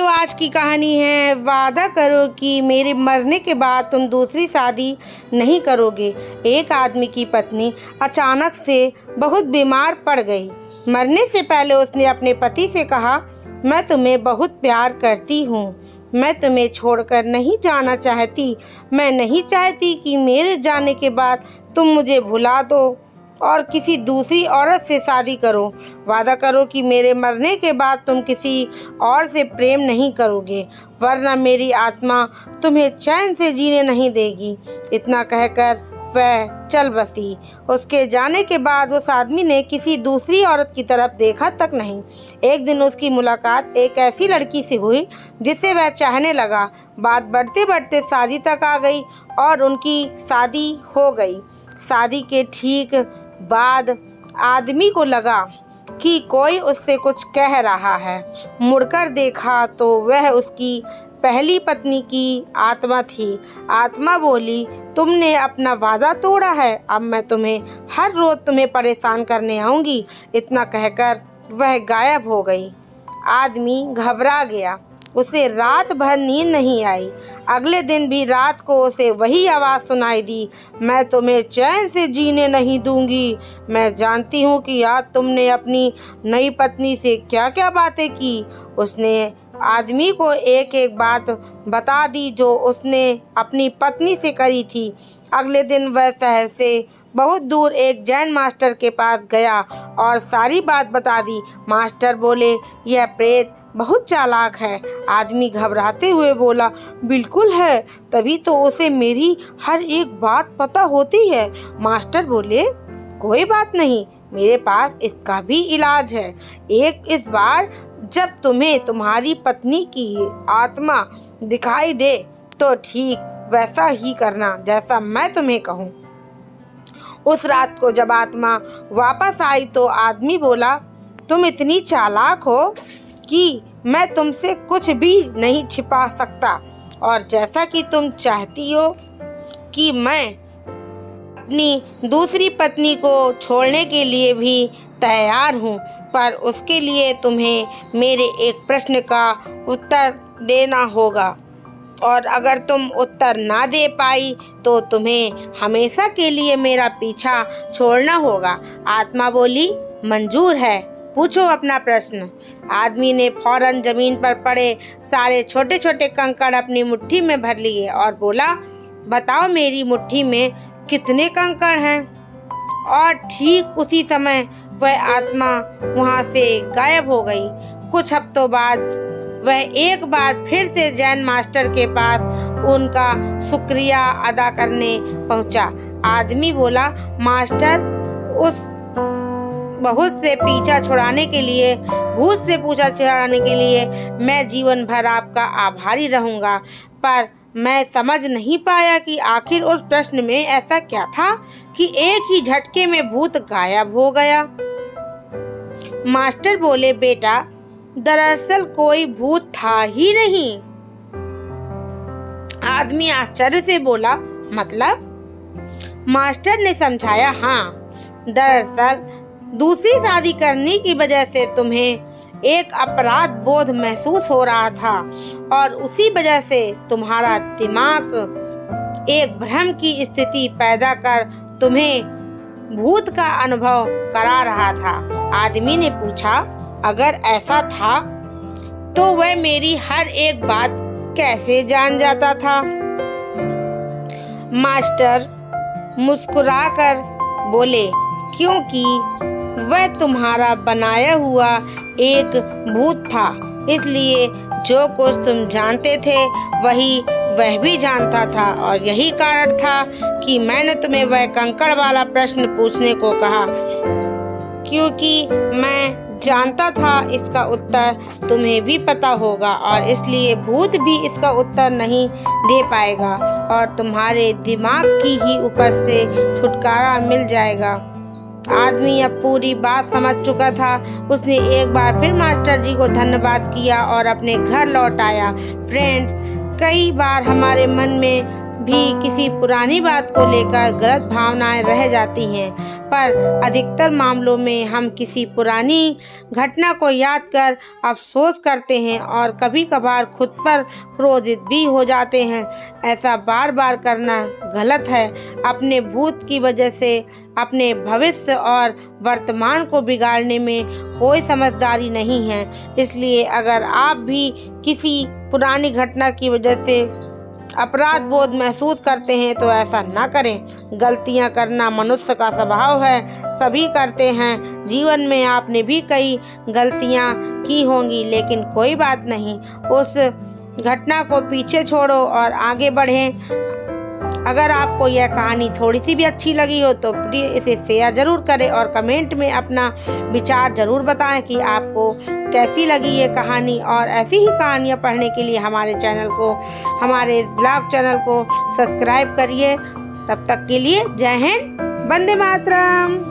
तो आज की कहानी है, वादा करो कि मेरे मरने के बाद तुम दूसरी शादी नहीं करोगे। एक आदमी की पत्नी अचानक से बहुत बीमार पड़ गई। मरने से पहले उसने अपने पति से कहा, मैं तुम्हें बहुत प्यार करती हूँ, मैं तुम्हें छोड़कर नहीं जाना चाहती। मैं नहीं चाहती कि मेरे जाने के बाद तुम मुझे भुला दो और किसी दूसरी औरत से शादी करो। वादा करो कि मेरे मरने के बाद तुम किसी और से प्रेम नहीं करोगे, वरना मेरी आत्मा तुम्हें चैन से जीने नहीं देगी। इतना कहकर वह चल बसी। उसके जाने के बाद उस आदमी ने किसी दूसरी औरत की तरफ देखा तक नहीं। एक दिन उसकी मुलाकात एक ऐसी लड़की से हुई जिसे वह चाहने लगा। बात बढ़ते बढ़ते शादी तक आ गई और उनकी शादी हो गई। शादी के ठीक बाद आदमी को लगा कि कोई उससे कुछ कह रहा है। मुड़कर देखा तो वह उसकी पहली पत्नी की आत्मा थी। आत्मा बोली, तुमने अपना वादा तोड़ा है, अब मैं हर रोज़ तुम्हें परेशान करने आऊँगी। इतना कहकर वह गायब हो गई। आदमी घबरा गया, उसे रात भर नींद नहीं आई। अगले दिन भी रात को उसे वही आवाज़ सुनाई दी, मैं तुम्हें चैन से जीने नहीं दूंगी। मैं जानती हूँ कि आज तुमने अपनी नई पत्नी से क्या क्या बातें की। उसने आदमी को एक एक बात बता दी जो उसने अपनी पत्नी से करी थी। अगले दिन वह शहर से बहुत दूर एक जैन मास्टर के पास गया और सारी बात बता दी। मास्टर बोले, यह प्रेत बहुत चालाक है। आदमी घबराते हुए बोला, बिल्कुल है, तभी तो उसे मेरी हर एक बात पता होती है। मास्टर बोले, कोई बात नहीं, मेरे पास इसका भी इलाज है। इस बार जब तुम्हें तुम्हारी पत्नी की आत्मा दिखाई दे तो ठीक वैसा ही करना जैसा मैं तुम्हें कहूँ। उस रात को जब आत्मा वापस आई तो आदमी बोला, तुम इतनी चालाक हो कि मैं तुमसे कुछ भी नहीं छिपा सकता, और जैसा कि तुम चाहती हो कि मैं अपनी दूसरी पत्नी को छोड़ने के लिए भी तैयार हूँ, पर उसके लिए तुम्हें मेरे एक प्रश्न का उत्तर देना होगा, और अगर तुम उत्तर ना दे पाई तो तुम्हें हमेशा के लिए मेरा पीछा छोड़ना होगा। आत्मा बोली, मंजूर है, पूछो अपना प्रश्न। आदमी ने फौरन जमीन पर पड़े सारे छोटे छोटे कंकड़ अपनी मुट्ठी में भर लिए और बोला, बताओ मेरी मुट्ठी में कितने कंकड़ हैं। और ठीक उसी समय वह आत्मा वहाँ से गायब हो गई। कुछ हफ्तों बाद वह एक बार फिर से जैन मास्टर के पास उनका शुक्रिया अदा करने पहुंचा। आदमी बोला, मास्टर, उस भूत से पीछा छुड़ाने के लिए मैं जीवन भर आपका आभारी रहूंगा, पर मैं समझ नहीं पाया कि आखिर उस प्रश्न में ऐसा क्या था कि एक ही झटके में भूत गायब हो गया। मास्टर बोले, बेटा, दरअसल कोई भूत था ही नहीं। आदमी आश्चर्य से बोला, मतलब? मास्टर ने समझाया, हाँ, दरअसल दूसरी शादी करने की वजह से तुम्हें एक अपराध बोध महसूस हो रहा था और उसी वजह से तुम्हारा दिमाग एक भ्रम की स्थिति पैदा कर तुम्हें भूत का अनुभव करा रहा था। आदमी ने पूछा, अगर ऐसा था तो वह मेरी हर एक बात कैसे जान जाता था? मास्टर मुस्कुराकर बोले, क्योंकि वह तुम्हारा बनाया हुआ एक भूत था, इसलिए जो कुछ तुम जानते थे वही वह भी जानता था, और यही कारण था कि मैंने तुम्हें वह कंकड़ वाला प्रश्न पूछने को कहा, क्योंकि मैं जानता था इसका उत्तर तुम्हें भी पता होगा और इसलिए भूत भी इसका उत्तर नहीं दे पाएगा और तुम्हारे दिमाग की ही उपज से छुटकारा मिल जाएगा। आदमी अब पूरी बात समझ चुका था। उसने एक बार फिर मास्टर जी को धन्यवाद किया और अपने घर लौट आया। फ्रेंड्स, कई बार हमारे मन में भी किसी पुरानी बात को लेकर गलत भावनाएं रह जाती हैं, पर अधिकतर मामलों में हम किसी पुरानी घटना को याद कर अफसोस करते हैं और कभी कभार खुद पर क्रोधित भी हो जाते हैं। ऐसा बार बार करना गलत है। अपने भूत की वजह से अपने भविष्य और वर्तमान को बिगाड़ने में कोई समझदारी नहीं है। इसलिए अगर आप भी किसी पुरानी घटना की वजह से अपराध बोध महसूस करते हैं तो ऐसा ना करें। गलतियां करना मनुष्य का स्वभाव है, सभी करते हैं। जीवन में आपने भी कई गलतियां की होंगी, लेकिन कोई बात नहीं, उस घटना को पीछे छोड़ो और आगे बढ़ें। अगर आपको यह कहानी थोड़ी सी भी अच्छी लगी हो तो प्लीज़ इसे शेयर ज़रूर करें और कमेंट में अपना विचार ज़रूर बताएं कि आपको कैसी लगी ये कहानी। और ऐसी ही कहानियाँ पढ़ने के लिए हमारे ब्लॉग चैनल को सब्सक्राइब करिए। तब तक के लिए जय हिंद, वंदे मातरम।